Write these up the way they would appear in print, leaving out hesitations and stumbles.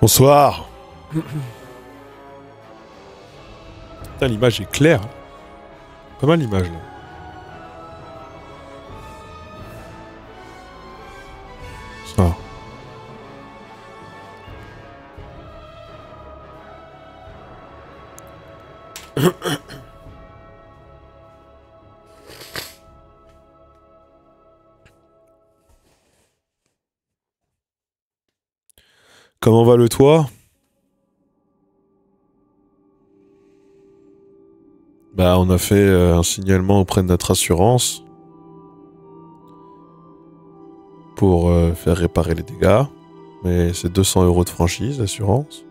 Bonsoir. Putain, l'image est claire. Pas mal l'image là. Ça. Comment va le toit? Bah, on a fait un signalement auprès de notre assurance pour faire réparer les dégâts. Mais c'est 200 € de franchise, l'assurance.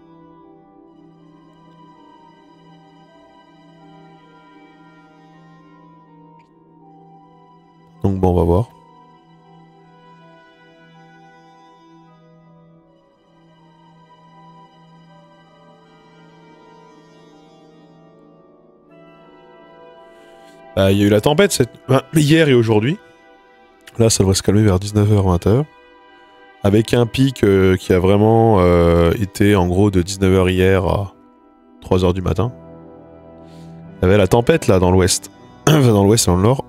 Donc bon, on va voir. Bah, il y a eu la tempête hier et aujourd'hui. Là, ça devrait se calmer vers 19h, 20h. Avec un pic qui a vraiment été en gros de 19h hier à 3h du matin. Il y avait la tempête là dans l'ouest. Enfin, dans l'ouest et dans le nord.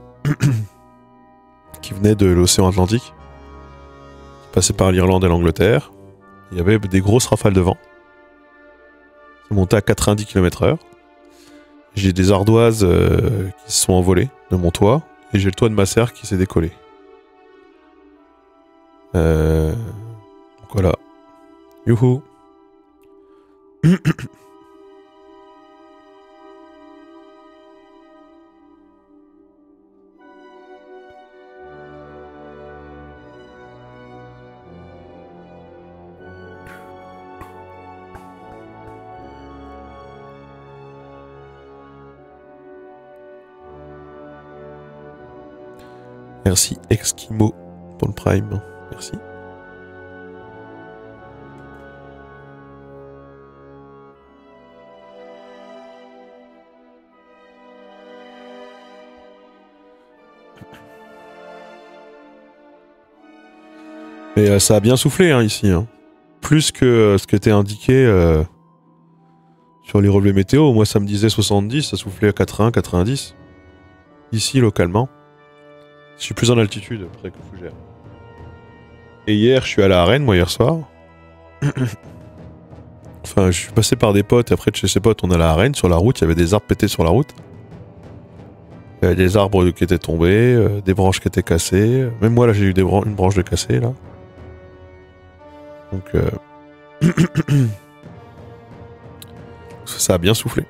Qui venait de l'océan Atlantique. Qui passait par l'Irlande et l'Angleterre. Il y avait des grosses rafales de vent. Ça montait à 90 km/h. J'ai des ardoises qui se sont envolées de mon toit. Et j'ai le toit de ma serre qui s'est décollé. Donc voilà. Youhou. Merci Exkimo pour le Prime. Merci. Mais ça a bien soufflé hein, ici. Hein. Plus que ce qui était indiqué sur les relevés météo. Moi ça me disait 70, ça soufflait à 80, 90. Ici localement. Je suis plus en altitude près que Fougères. Et hier je suis allé à Rennes, moi hier soir. Enfin je suis passé par des potes et après de chez ces potes on allait à Rennes. Sur la route il y avait des arbres pétés sur la route. Il y avait des arbres qui étaient tombés, des branches qui étaient cassées. Même moi là j'ai eu une branche de cassée là. Donc ça a bien soufflé.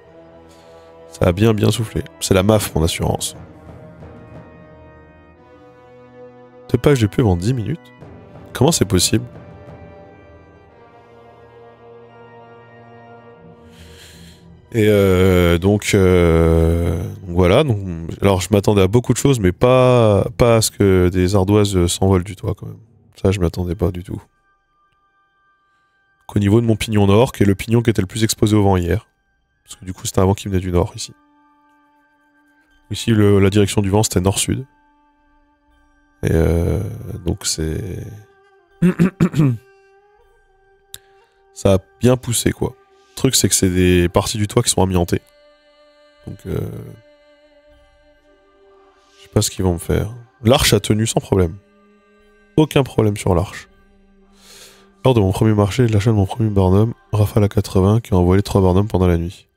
Ça a bien soufflé. C'est la MAF mon assurance. C'est pas que j'ai pu avant 10 minutes. Comment c'est possible? Et donc voilà. Donc, alors je m'attendais à beaucoup de choses, mais pas à ce que des ardoises s'envolent du toit quand même. Ça je m'attendais pas du tout. Qu'au niveau de mon pignon nord, qui est le pignon qui était le plus exposé au vent hier. Parce que du coup c'était un vent qui venait du nord ici. Ici la direction du vent c'était nord-sud. Et donc c'est... ça a bien poussé quoi. Le truc c'est que c'est des parties du toit qui sont amiantées. Donc je sais pas ce qu'ils vont me faire. L'arche a tenu sans problème. Aucun problème sur l'arche. Lors de mon premier marché, de l'achat de mon premier Barnum, Rafale à 80 qui a envolé 3 Barnum pendant la nuit.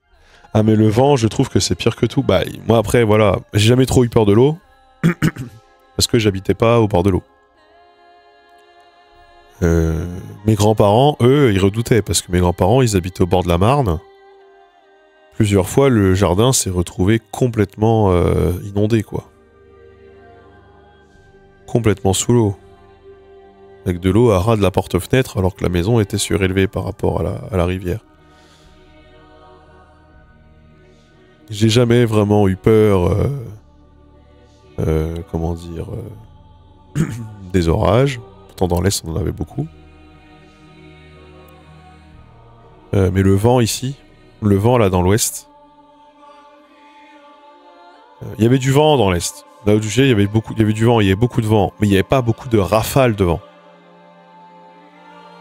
Ah mais le vent, je trouve que c'est pire que tout. Bah moi après voilà, j'ai jamais trop eu peur de l'eau. Parce que j'habitais pas au bord de l'eau. Mes grands-parents, eux, ils redoutaient, parce que mes grands-parents, ils habitaient au bord de la Marne. Plusieurs fois, le jardin s'est retrouvé complètement inondé, quoi. Complètement sous l'eau. Avec de l'eau à ras de la porte-fenêtre, alors que la maison était surélevée par rapport à la rivière. J'ai jamais vraiment eu peur... comment dire... des orages. Pourtant dans l'Est on en avait beaucoup. Mais le vent ici, le vent là dans l'Ouest, il y avait du vent dans l'Est. Là où il y avait du vent, il y avait beaucoup de vent, mais il n'y avait pas beaucoup de rafales de vent.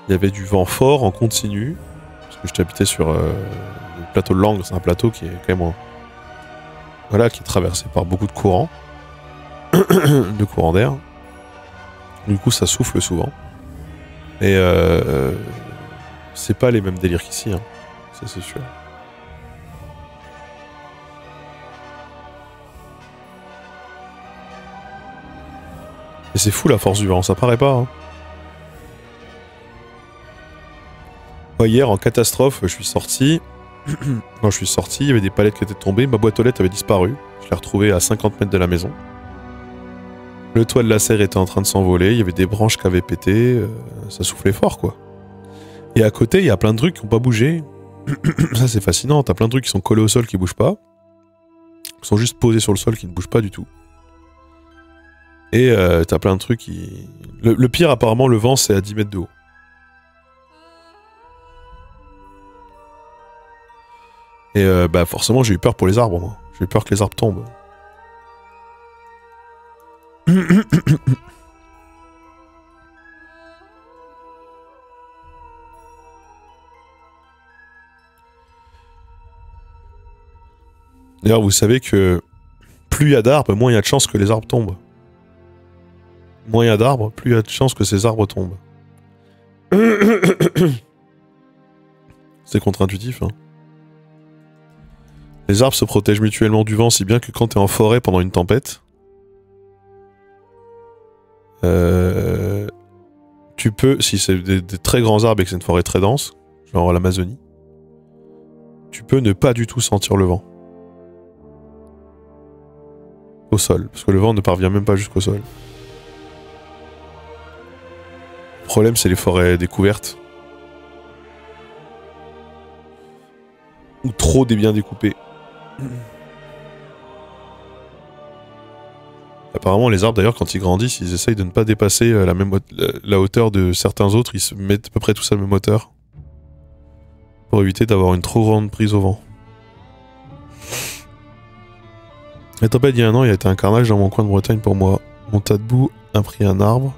Il y avait du vent fort en continu, parce que je t'habitais sur le plateau de Langres, c'est un plateau qui est quand même voilà, qui est traversé par beaucoup de courants, de courants d'air. Du coup, ça souffle souvent. Et c'est pas les mêmes délires qu'ici, hein. Ça c'est sûr. Et c'est fou la force du vent, ça paraît pas, hein. Moi, hier, en catastrophe, je suis sorti. Quand je suis sorti, il y avait des palettes qui étaient tombées, ma boîte aux lettres avait disparu. Je l'ai retrouvée à 50 mètres de la maison. Le toit de la serre était en train de s'envoler, il y avait des branches qui avaient pété, ça soufflait fort, quoi. Et à côté, il y a plein de trucs qui n'ont pas bougé. Ça, c'est fascinant, t'as plein de trucs qui sont collés au sol qui bougent pas. Qui sont juste posés sur le sol qui ne bougent pas du tout. Et t'as plein de trucs qui... Le pire, apparemment, le vent, c'est à 10 mètres de haut. Et bah forcément, j'ai eu peur pour les arbres, moi. J'ai eu peur que les arbres tombent. D'ailleurs, vous savez que plus il y a d'arbres, moins il y a de chances que les arbres tombent. Moins il y a d'arbres, plus il y a de chances que ces arbres tombent. C'est contre-intuitif, hein. Les arbres se protègent mutuellement du vent, si bien que quand t'es en forêt pendant une tempête, tu peux, si c'est des très grands arbres et que c'est une forêt très dense, genre l'Amazonie, tu peux ne pas du tout sentir le vent. Au sol, parce que le vent ne parvient même pas jusqu'au sol. Le problème, c'est les forêts découvertes. Ou trop des biens découpés. Apparemment, les arbres, d'ailleurs, quand ils grandissent, ils essayent de ne pas dépasser la hauteur de certains autres. Ils se mettent à peu près tous à la même hauteur. Pour éviter d'avoir une trop grande prise au vent. La tempête, il y a un an, il y a été un carnage dans mon coin de Bretagne pour moi. Mon tas de boue a pris un arbre.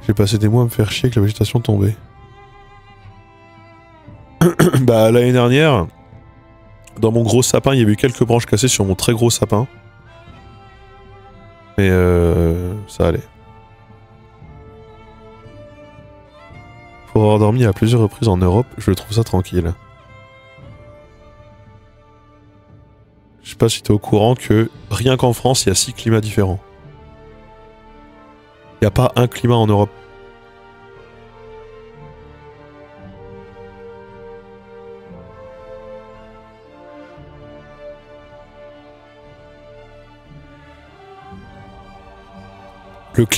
J'ai passé des mois à me faire chier que la végétation tombait. Bah, l'année dernière, dans mon gros sapin, il y avait eu quelques branches cassées sur mon très gros sapin. Mais ça allait. Pour avoir dormi à plusieurs reprises en Europe, je trouve ça tranquille. Je sais pas si t'es au courant que rien qu'en France, il y a 6 climats différents. Il n'y a pas un climat en Europe.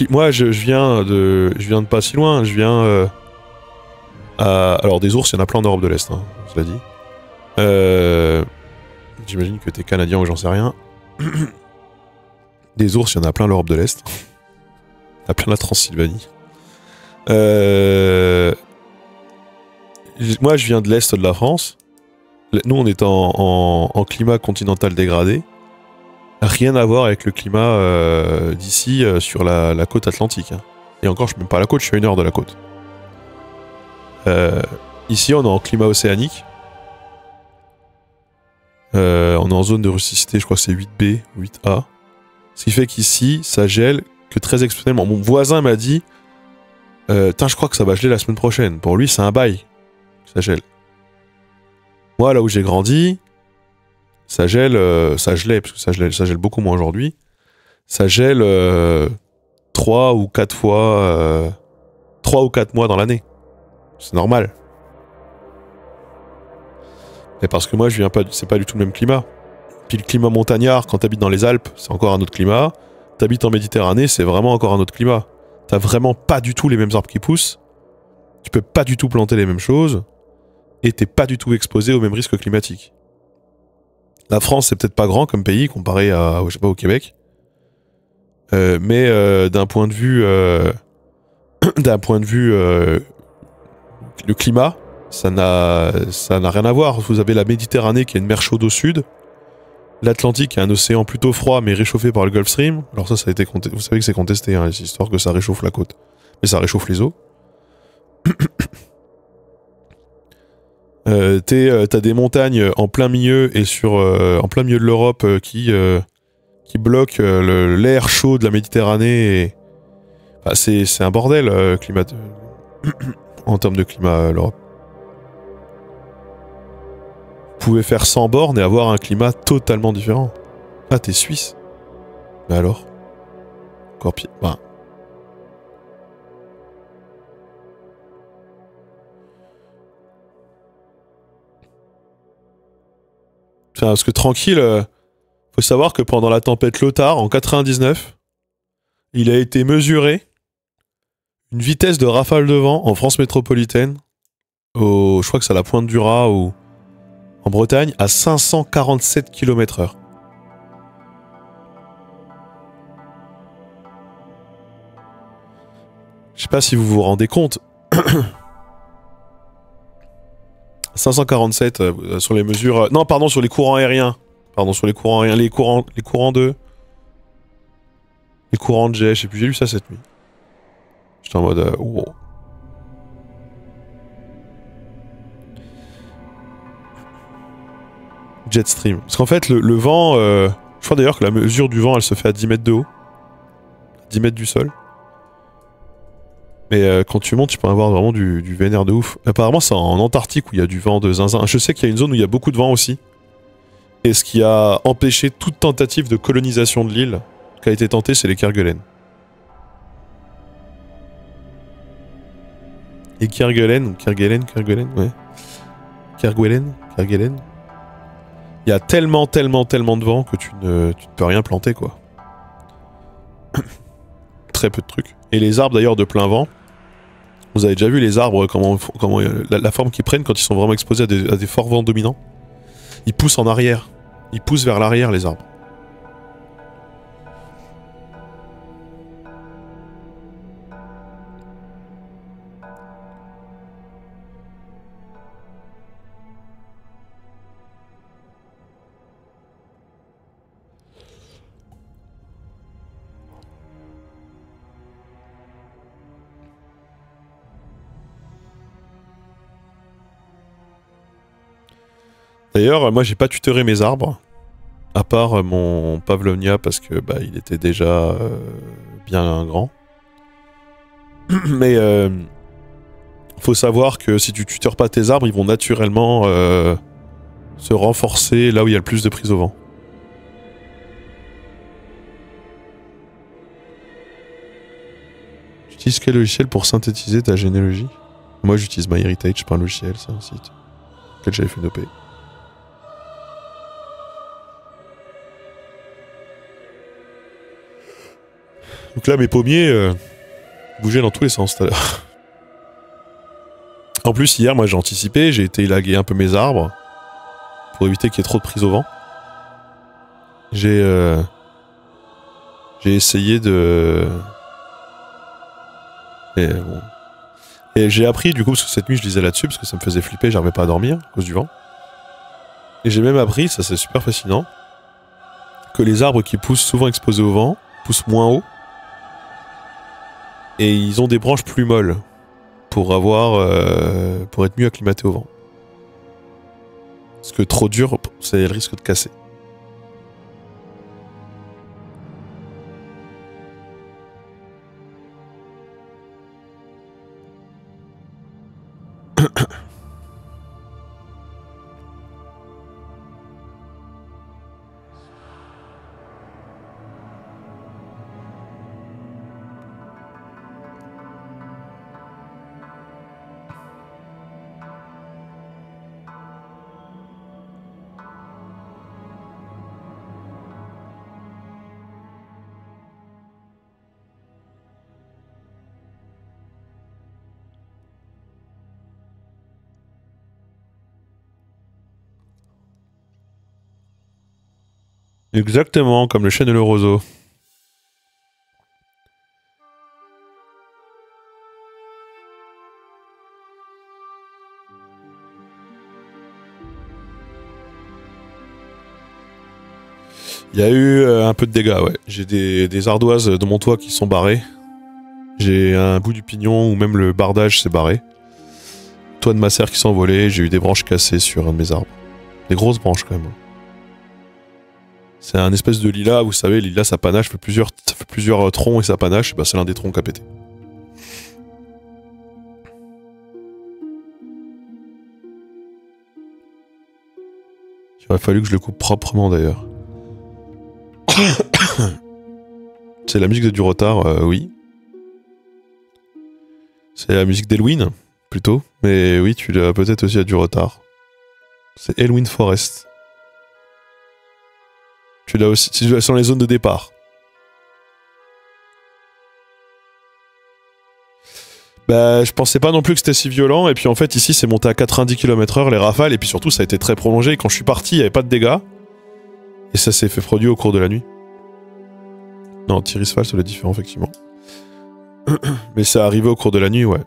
Moi, je viens de pas si loin. Je viens alors des ours, il y en a plein en Europe de l'Est, hein, je l'ai dit. J'imagine que t'es canadien ou j'en sais rien. Des ours, il y en a plein en Europe de l'Est. Il y en a plein la Transylvanie. Moi, je viens de l'Est de la France. Nous, on est en climat continental dégradé. Rien à voir avec le climat d'ici sur la côte atlantique. Hein. Et encore, je suis même pas à la côte, je suis à 1 heure de la côte. Ici, on est en climat océanique. On est en zone de rusticité, je crois que c'est 8B, 8A. Ce qui fait qu'ici, ça gèle que très exceptionnellement. Mon voisin m'a dit je crois que ça va geler la semaine prochaine. Pour lui, c'est un bail. Ça gèle. Moi, là où j'ai grandi, ça gelait, parce que ça gèle beaucoup moins aujourd'hui. Ça gèle 3 ou 4 fois, 3 ou 4 mois dans l'année. C'est normal. Mais parce que moi, je viens pas, c'est pas du tout le même climat. Puis le climat montagnard, quand t'habites dans les Alpes, c'est encore un autre climat. T'habites en Méditerranée, c'est vraiment encore un autre climat. T'as vraiment pas du tout les mêmes arbres qui poussent. Tu peux pas du tout planter les mêmes choses. Et t'es pas du tout exposé aux mêmes risques climatiques. La France, c'est peut-être pas grand comme pays comparé à, je sais pas, au Québec. Mais d'un point de vue, le climat, ça n'a rien à voir. Vous avez la Méditerranée qui est une mer chaude au sud. L'Atlantique est un océan plutôt froid mais réchauffé par le Gulf Stream. Alors ça a été vous savez que c'est contesté, hein, l'histoire que ça réchauffe la côte. Mais ça réchauffe les eaux. T'as des montagnes en plein milieu et en plein milieu de l'Europe qui bloquent l'air chaud de la Méditerranée. Et... Enfin, c'est un bordel en termes de climat, l'Europe. Vous pouvez faire 100 bornes et avoir un climat totalement différent. Ah, t'es suisse. Mais alors? Encore pire. Enfin... Enfin, parce que tranquille, faut savoir que pendant la tempête Lothar, en 99, il a été mesuré une vitesse de rafale de vent en France métropolitaine, je crois que c'est à la Pointe du Raz ou en Bretagne, à 547 km/h. Je sais pas si vous vous rendez compte. 547 sur les mesures... non, pardon, sur les courants aériens. Pardon, sur les courants aériens. Les courants de... Les courants de jet, je sais plus, j'ai lu ça cette nuit. J'étais en mode... wow. Jetstream. Parce qu'en fait, le vent... je crois d'ailleurs que la mesure du vent, elle se fait à 10 mètres de haut. 10 mètres du sol. Mais quand tu montes, tu peux avoir vraiment du vénère de ouf. Apparemment, c'est en Antarctique où il y a du vent de zinzin. Je sais qu'il y a une zone où il y a beaucoup de vent aussi. Et ce qui a empêché toute tentative de colonisation de l'île qui a été tentée, c'est les Kerguelen. Et Kerguelen, ouais. Kerguelen. Il y a tellement de vent que tu ne peux rien planter, quoi. Très peu de trucs. Et les arbres, d'ailleurs, de plein vent, vous avez déjà vu les arbres, comment la forme qu'ils prennent quand ils sont vraiment exposés à des forts vents dominants. Ils poussent en arrière. Ils poussent vers l'arrière, les arbres. D'ailleurs, moi j'ai pas tutoré mes arbres, à part mon Pavlonia parce que bah, il était déjà bien grand. Mais faut savoir que si tu tutores pas tes arbres, ils vont naturellement se renforcer là où il y a le plus de prise au vent. J'utilise quel logiciel pour synthétiser ta généalogie? Moi j'utilise MyHeritage, c'est pas un logiciel, c'est un site auquel j'avais fait une OP. Donc là, mes pommiers bougeaient dans tous les sens tout à l'heure. En plus, hier, moi, j'ai anticipé, j'ai été élaguer un peu mes arbres pour éviter qu'il y ait trop de prise au vent. J'ai essayé de... Et j'ai appris, du coup, parce que cette nuit, je lisais là-dessus, parce que ça me faisait flipper, j'arrivais pas à dormir à cause du vent. Et j'ai même appris, ça c'est super fascinant, que les arbres qui poussent souvent exposés au vent poussent moins haut. Et ils ont des branches plus molles pour être mieux acclimatés au vent. Parce que trop dur, c'est le risque de casser. Exactement, comme le chêne et le roseau. Il y a eu un peu de dégâts, ouais. J'ai des ardoises de mon toit qui sont barrées. J'ai un bout du pignon où même le bardage s'est barré. toits de ma serre qui sont envolés, j'ai eu des branches cassées sur un de mes arbres. Des grosses branches quand même. C'est un espèce de lilas, vous savez, le lilas ça panache, ça fait plusieurs troncs et ça panache, bah, c'est l'un des troncs qui a pété. Il aurait fallu que je le coupe proprement d'ailleurs. C'est la musique de du retard, oui. C'est la musique d'Halloween, plutôt. Mais oui, tu l'as peut-être aussi à du retard. C'est Halloween Forest. Tu l'as aussi, tu l'as sur les zones de départ. Bah, je pensais pas non plus que c'était si violent, et puis en fait, ici, c'est monté à 90 km/h, les rafales, et puis surtout, ça a été très prolongé. Quand je suis parti, il n'y avait pas de dégâts. Et ça s'est fait produire au cours de la nuit. Non, Tirisfal, ça l'est différent, effectivement. Mais ça arrivait au cours de la nuit, ouais.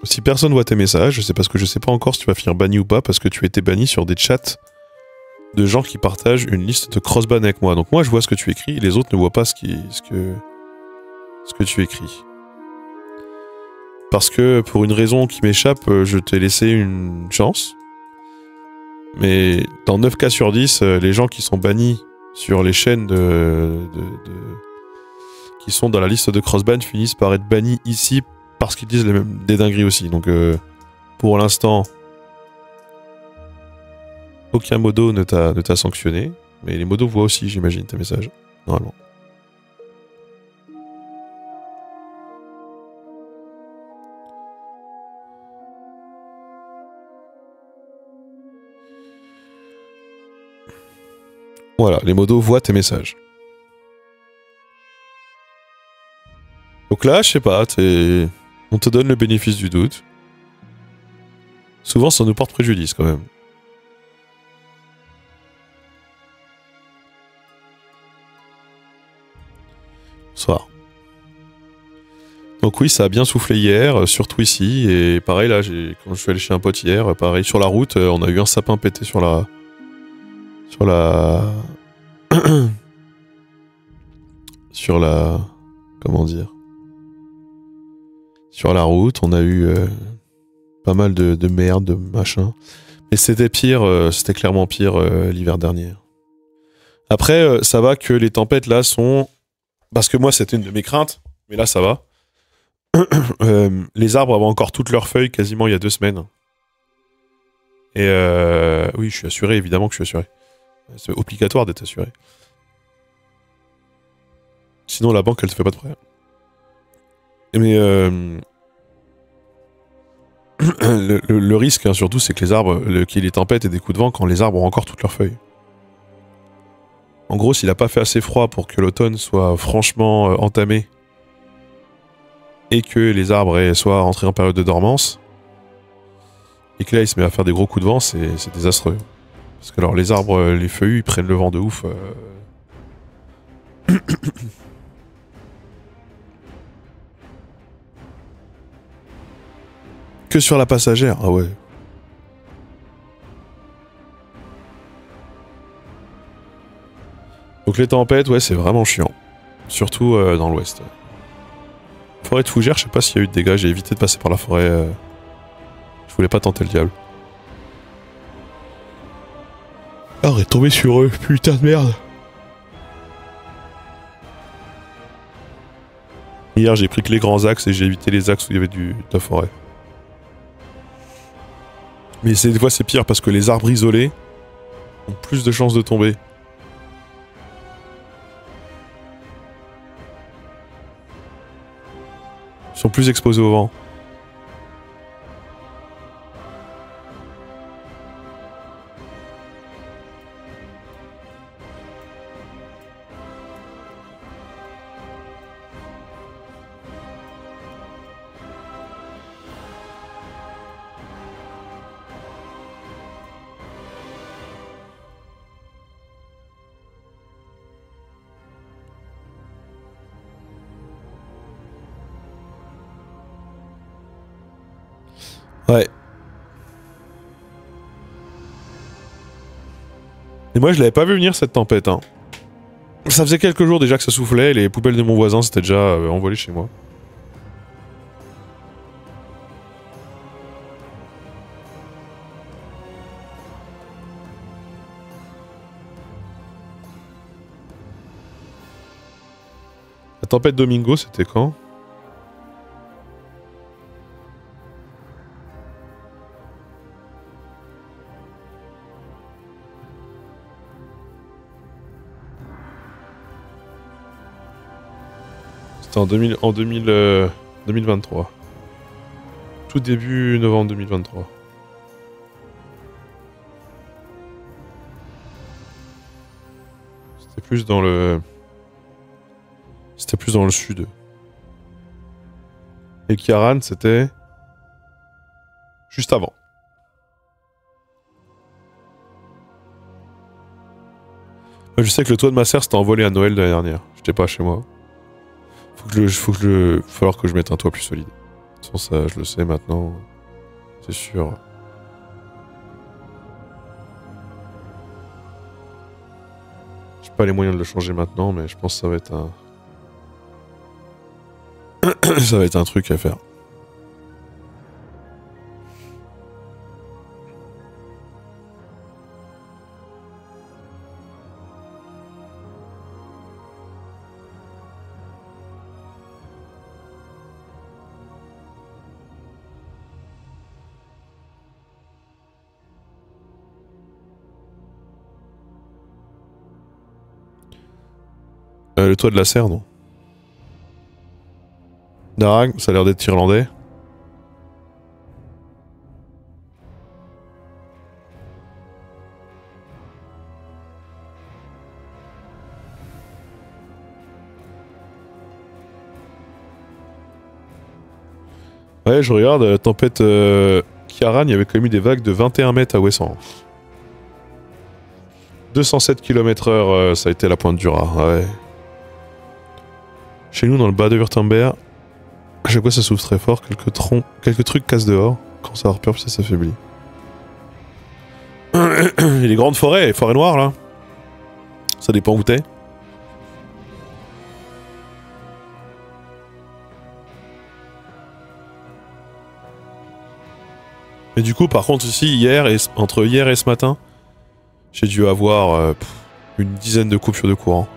Si personne voit tes messages, c'est parce que je sais pas encore si tu vas finir banni ou pas, parce que tu as été banni sur des chats de gens qui partagent une liste de crossban avec moi. Donc moi, je vois ce que tu écris, et les autres ne voient pas ce que tu écris. Parce que, pour une raison qui m'échappe, je t'ai laissé une chance. Mais dans 9 cas sur 10, les gens qui sont bannis sur les chaînes qui sont dans la liste de crossban finissent par être bannis ici parce qu'ils disent des dingueries aussi. Donc pour l'instant, aucun modo ne t'a sanctionné. Mais les modos voient aussi, j'imagine, tes messages. Normalement. Voilà, les modos voient tes messages. Donc là, je sais pas, on te donne le bénéfice du doute. Souvent, ça nous porte préjudice quand même. Bonsoir. Donc oui, ça a bien soufflé hier, surtout ici. Et pareil, là, quand je suis allé chez un pote hier, pareil, sur la route, on a eu un sapin pété sur la... Comment dire? Sur la route, on a eu pas mal de merde, de machin. Mais c'était pire, c'était clairement pire l'hiver dernier. Après, ça va que les tempêtes là sont... Parce que moi, c'était une de mes craintes, mais là, ça va. Les arbres avaient encore toutes leurs feuilles quasiment il y a 2 semaines. Et oui, je suis assuré, évidemment que je suis assuré. C'est obligatoire d'être assuré. Sinon, la banque, elle te fait pas de prêt. Mais le risque, hein, surtout, c'est que les arbres, qu'il y ait des tempêtes et des coups de vent quand les arbres ont encore toutes leurs feuilles. En gros, s'il n'a pas fait assez froid pour que l'automne soit franchement entamé et que les arbres soient rentrés en période de dormance, et que là, il se met à faire des gros coups de vent, c'est désastreux. Parce que alors, les arbres, les feuillus, ils prennent le vent de ouf. Que sur la passagère, ah ouais. Donc les tempêtes, ouais, c'est vraiment chiant. Surtout dans l'ouest. Forêt de Fougères, je sais pas s'il y a eu de dégâts, j'ai évité de passer par la forêt. Je voulais pas tenter le diable. Ah, on est tombé sur eux, putain de merde. Hier, j'ai pris que les grands axes et j'ai évité les axes où il y avait de la forêt. Mais des fois, c'est pire parce que les arbres isolés ont plus de chances de tomber. Ils sont plus exposés au vent. Ouais. Et moi, je l'avais pas vu venir cette tempête. Hein. Ça faisait quelques jours déjà que ça soufflait, et les poubelles de mon voisin s'étaient déjà envolées chez moi. La tempête Domingo, c'était quand? C'était en 2023. Tout début novembre 2023. C'était plus dans le... C'était plus dans le sud. Et Kiaran, c'était... juste avant. Je sais que le toit de ma serre s'était envolé à Noël de l'année dernière. J'étais pas chez moi. Va falloir que je mette un toit plus solide. De toute façon, ça, je le sais maintenant. C'est sûr. J'ai pas les moyens de le changer maintenant, mais je pense que ça va être un... ça va être un truc à faire. Le toit de la serre, non? Darag, ça a l'air d'être irlandais. Ouais, je regarde, la tempête Kiaran, il y avait quand même eu des vagues de 21 mètres à Ouessant. 207 km/h, ça a été la pointe du rat, ouais. Chez nous, dans le bas de Wurtemberg, à chaque fois ça souffle très fort, quelques trucs cassent dehors. Quand ça repère, puis ça s'affaiblit. Il y a les grandes forêts, les forêts noires là. Ça dépend où t'es. Mais du coup, par contre, ici, entre hier et ce matin, j'ai dû avoir une dizaine de coupures de courant.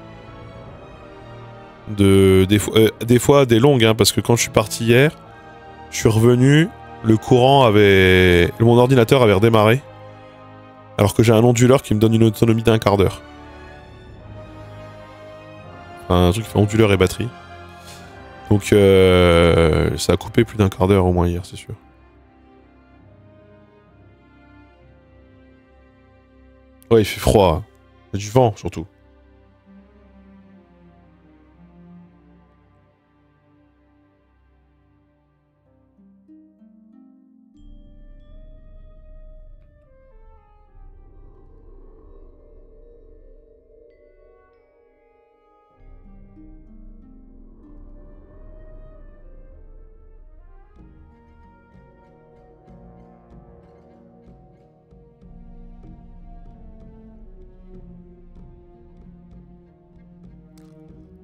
Des fois des longues, hein, parce que quand je suis parti hier, je suis revenu, le courant avait... Mon ordinateur avait redémarré, alors que j'ai un onduleur qui me donne une autonomie d'1 quart d'heure. Enfin, un truc qui fait onduleur et batterie. Donc ça a coupé plus d'1 quart d'heure au moins hier, c'est sûr. Ouais, il fait froid. Il y a du vent, surtout.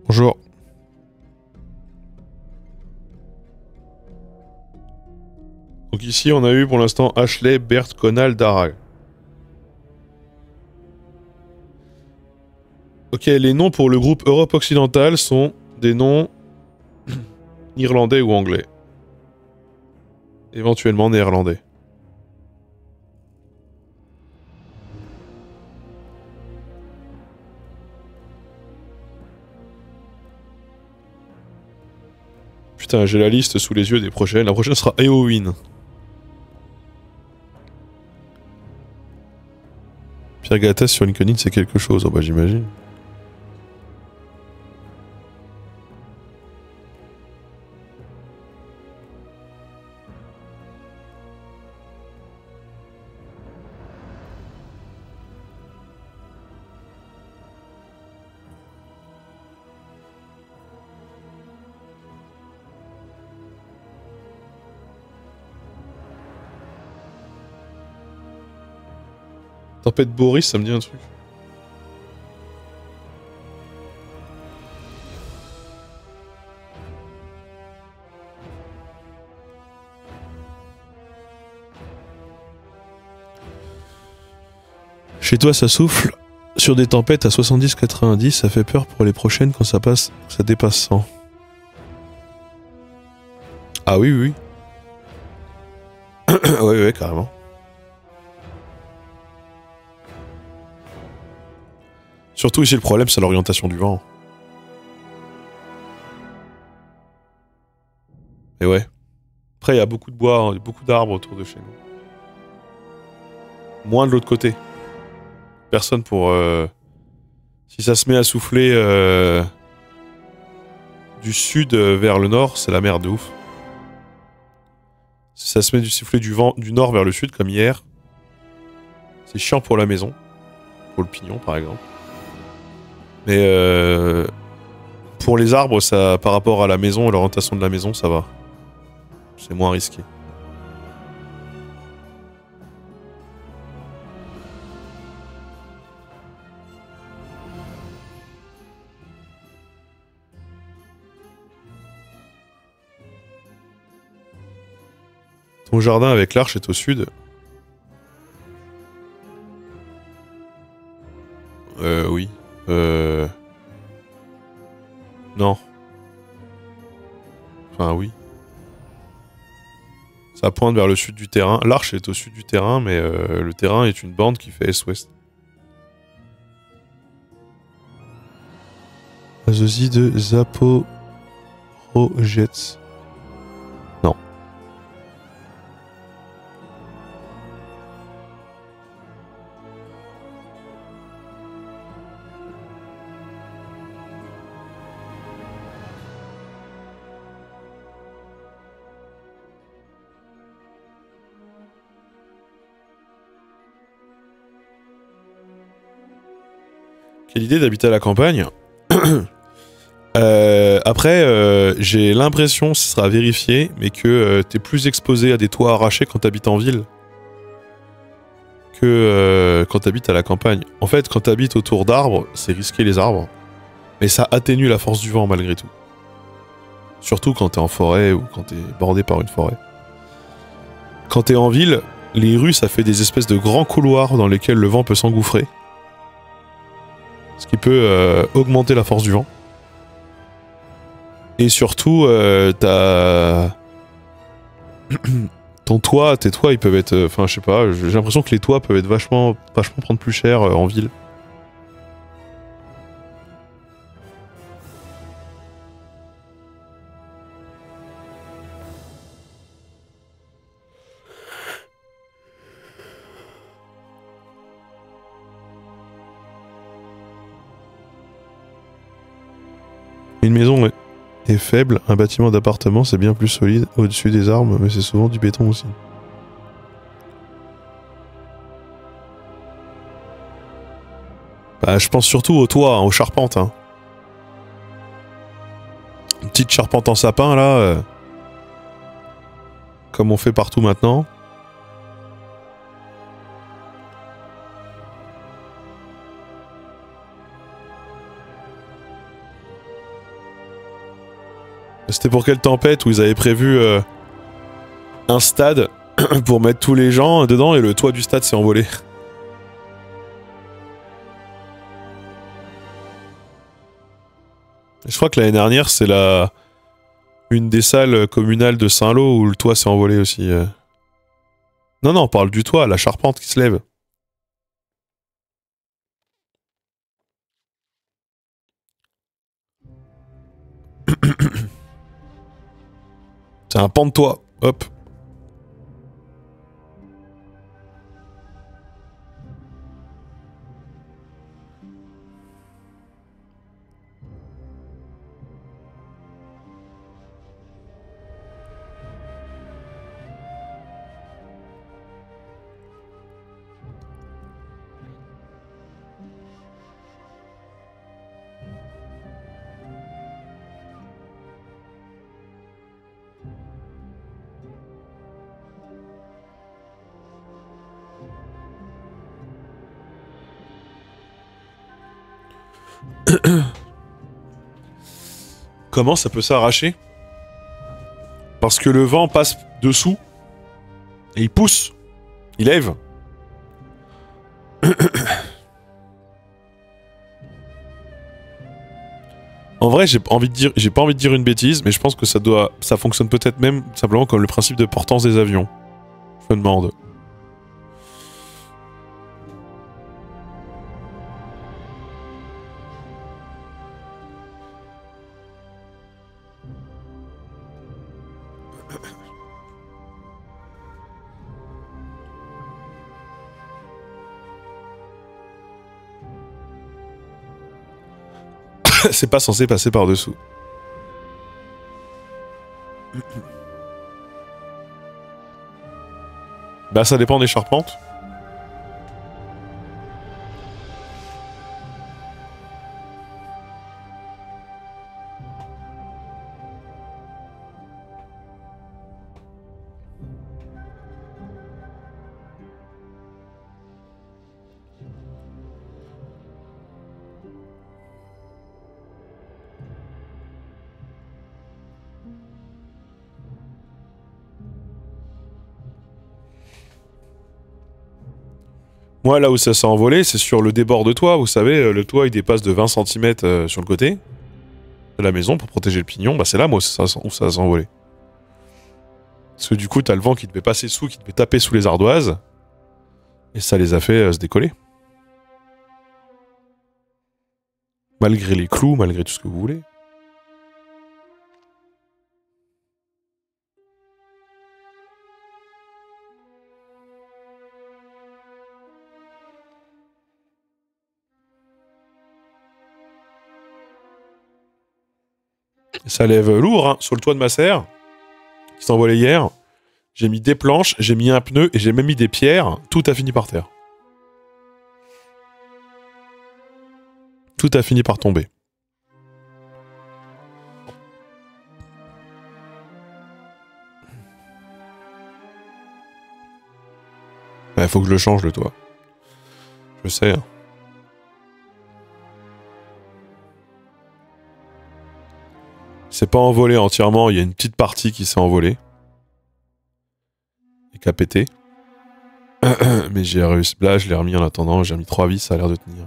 Bonjour. Donc ici, on a eu pour l'instant Ashley, Bert, Conal, Darag. Ok, les noms pour le groupe Europe occidentale sont des noms irlandais ou anglais. Éventuellement néerlandais. Putain, j'ai la liste sous les yeux des prochaines. La prochaine sera Eowyn. Pierre Gattès sur LinkedIn, c'est quelque chose, oh bah j'imagine. Tempête Boris, ça me dit un truc. Chez toi, ça souffle. Sur des tempêtes à 70-90, ça fait peur pour les prochaines quand ça dépasse 100. Ah oui, oui. Oui, oui, carrément. Surtout ici, le problème, c'est l'orientation du vent. Et ouais. Après, il y a beaucoup de bois, beaucoup d'arbres autour de chez nous. Moins de l'autre côté. Personne pour... Si ça se met à souffler du sud vers le nord, c'est la merde de ouf. Si ça se met du souffler du vent du nord vers le sud, comme hier, c'est chiant pour la maison. Pour le pignon, par exemple. Mais pour les arbres, ça, par rapport à la maison et l'orientation de la maison, ça va. C'est moins risqué. Ton jardin avec l'arche est au sud. Oui. Non. Enfin, oui. Ça pointe vers le sud du terrain. L'arche est au sud du terrain, mais le terrain est une bande qui fait est-ouest. Azosie de Zaporojets. Non. Quelle idée d'habiter à la campagne. Après, j'ai l'impression, ce sera vérifié, mais que t'es plus exposé à des toits arrachés quand t'habites en ville que quand t'habites à la campagne. En fait, quand t'habites autour d'arbres, c'est risqué les arbres, mais ça atténue la force du vent malgré tout. Surtout quand t'es en forêt ou quand t'es bordé par une forêt. Quand t'es en ville, les rues, ça fait des espèces de grands couloirs dans lesquels le vent peut s'engouffrer. Ce qui peut augmenter la force du vent. Et surtout, t'as... Ton toit, tes toits, ils peuvent être... Enfin, je sais pas, j'ai l'impression que les toits peuvent être vachement prendre plus cher en ville. Une maison est faible, un bâtiment d'appartement c'est bien plus solide au-dessus des arbres, mais c'est souvent du béton aussi. Bah, je pense surtout au toit, hein, aux charpentes. Hein. Une petite charpente en sapin là, comme on fait partout maintenant. C'était pour quelle tempête où ils avaient prévu un stade pour mettre tous les gens dedans et le toit du stade s'est envolé. Je crois que l'année dernière, c'est une des salles communales de Saint-Lô où le toit s'est envolé aussi. Non, non, on parle du toit, la charpente qui se lève. C'est un pan de toit. Hop. Comment ça peut s'arracher? Parce que le vent passe dessous et il pousse, il lève. En vrai, j'ai pas envie de dire une bêtise, mais je pense que ça fonctionne peut-être même simplement comme le principe de portance des avions. Je me demande. C'est pas censé passer par-dessous. Bah ça dépend des charpentes. Moi, là où ça s'est envolé, c'est sur le débord de toit. Vous savez, le toit, il dépasse de 20 cm sur le côté de la maison pour protéger le pignon. Bah, c'est là, moi, où ça s'est envolé. Parce que du coup, t'as le vent qui devait passer sous, qui devait taper sous les ardoises. Et ça les a fait se décoller. Malgré les clous, malgré tout ce que vous voulez. Ça lève lourd, hein, sur le toit de ma serre, qui s'est envolé hier. J'ai mis des planches, j'ai mis un pneu et j'ai même mis des pierres. Tout a fini par terre. Tout a fini par tomber. Il faut que je le change, le toit. Je sais. Hein. C'est pas envolé entièrement, il y a une petite partie qui s'est envolée. Et qui a pété. Mais j'ai réussi. Là, je l'ai remis en attendant, j'ai mis 3 vis, ça a l'air de tenir.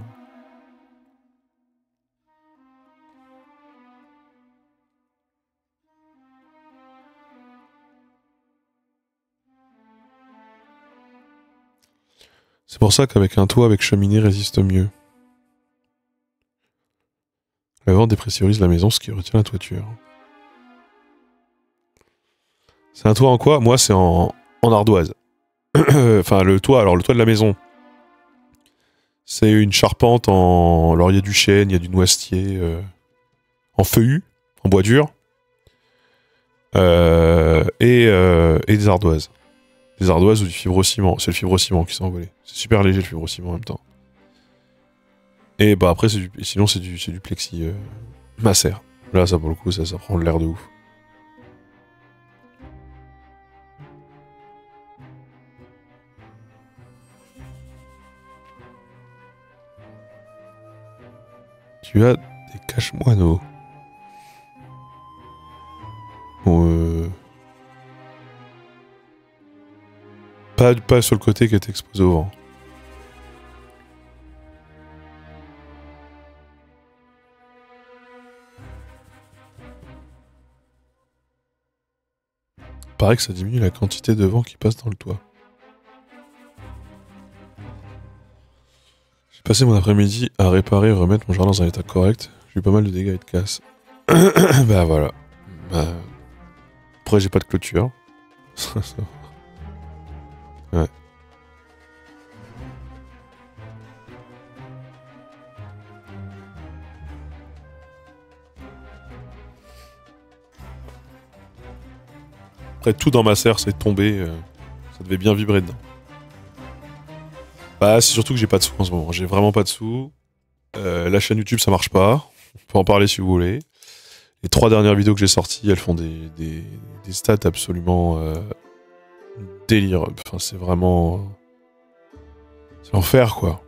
C'est pour ça qu'avec un toit avec cheminée résiste mieux. Le vent dépressurise la maison, ce qui retient la toiture. C'est un toit en quoi? Moi, c'est en ardoise. Enfin, le toit de la maison. C'est une charpente en... Alors, il y a du chêne, il y a du noisetier, en feuillu, en bois dur. Et des ardoises. Des ardoises ou du fibrociment. C'est le fibrociment qui s'est envolé. C'est super léger, le fibrociment, en même temps. Et bah après, sinon, c'est du plexi masser. Là, ça, pour le coup, ça prend l'air de ouf. Tu as des cache-moineaux. Bon, pas sur le côté qui est exposé au vent. Paraît que ça diminue la quantité de vent qui passe dans le toit. J'ai passé mon après-midi à réparer et remettre mon jardin dans un état correct. J'ai eu pas mal de dégâts et de casse. Bah voilà. Bah... Après, j'ai pas de clôture. Ouais. Après, tout dans ma serre, c'est tombé. Ça devait bien vibrer dedans. Bah, c'est surtout que j'ai pas de sous en ce moment. J'ai vraiment pas de sous. La chaîne YouTube, ça marche pas. On peut en parler si vous voulez. Les 3 dernières vidéos que j'ai sorties, elles font des stats absolument délire. Enfin, c'est vraiment... c'est l'enfer, quoi.